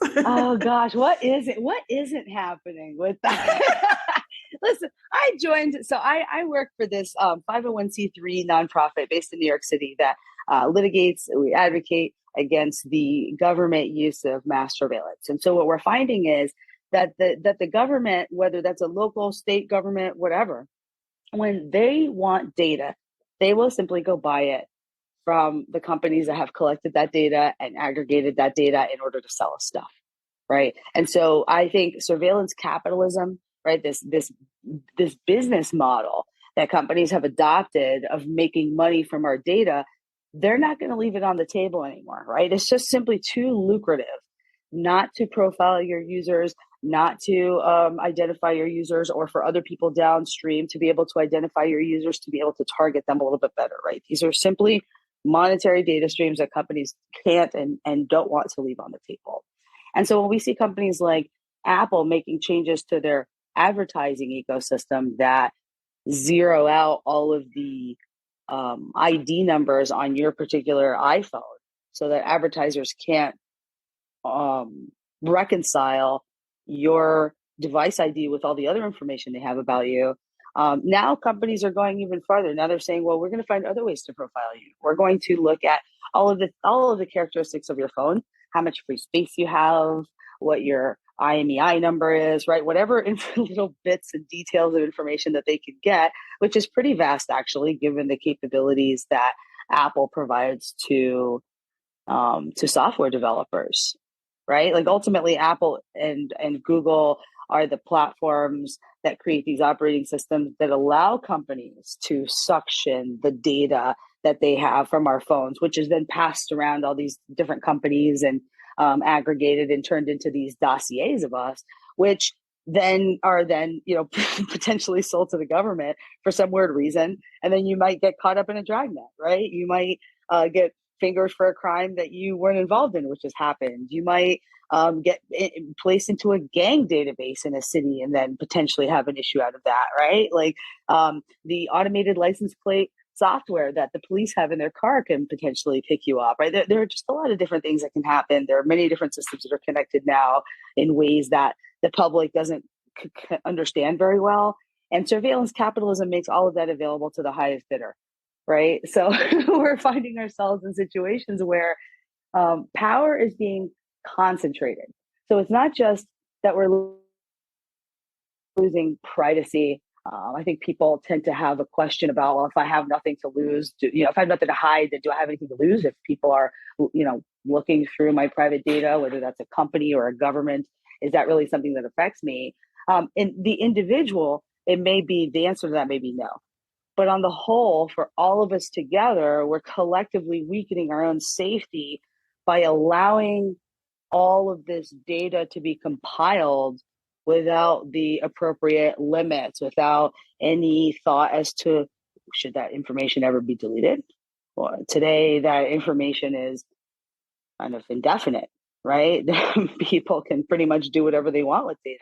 Oh gosh, what is it? What isn't happening with that? Listen, I work for this 501c3 nonprofit based in New York City that we advocate against the government use of mass surveillance. And so what we're finding is that the government, whether that's a local, state government, whatever, when they want data, they will simply go buy it from the companies that have collected that data and aggregated that data in order to sell us stuff, right? And so I think surveillance capitalism, right, this business model that companies have adopted of making money from our data, they're not going to leave it on the table anymore, right? It's just simply too lucrative not to profile your users, not to identify your users, or for other people downstream to be able to identify your users, to be able to target them a little bit better, right? These are simply monetary data streams that companies can't and don't want to leave on the table. And so when we see companies like Apple making changes to their advertising ecosystem that zero out all of the ID numbers on your particular iPhone so that advertisers can't reconcile your device ID with all the other information they have about you. Now companies are going even farther. Now they're saying, well, we're going to find other ways to profile you. We're going to look at all of the characteristics of your phone, how much free space you have, what your IMEI number is, right? Whatever little bits and details of information that they could get, which is pretty vast actually, given the capabilities that Apple provides to software developers, right? Like ultimately, Apple and Google are the platforms that create these operating systems that allow companies to suction the data that they have from our phones, which is then passed around all these different companies and aggregated and turned into these dossiers of us, which then are potentially sold to the government for some weird reason, and then you might get caught up in a dragnet, right? You might get fingers for a crime that you weren't involved in, which has happened. You might get placed into a gang database in a city and then potentially have an issue out of that, right? Like the automated license plate software that the police have in their car can potentially pick you up, right? There are just a lot of different things that can happen. There are many different systems that are connected now in ways that the public doesn't understand very well. And surveillance capitalism makes all of that available to the highest bidder, right? So we're finding ourselves in situations where power is being concentrated. So it's not just that we're losing privacy. I think people tend to have a question about, well, if I have nothing to lose, if I have nothing to hide, then do I have anything to lose? If people are, looking through my private data, whether that's a company or a government, is that really something that affects me? In the individual, the answer to that may be no. But on the whole, for all of us together, we're collectively weakening our own safety by allowing all of this data to be compiled without the appropriate limits, without any thought as to should that information ever be deleted. Well, today, that information is kind of indefinite, right? People can pretty much do whatever they want with data.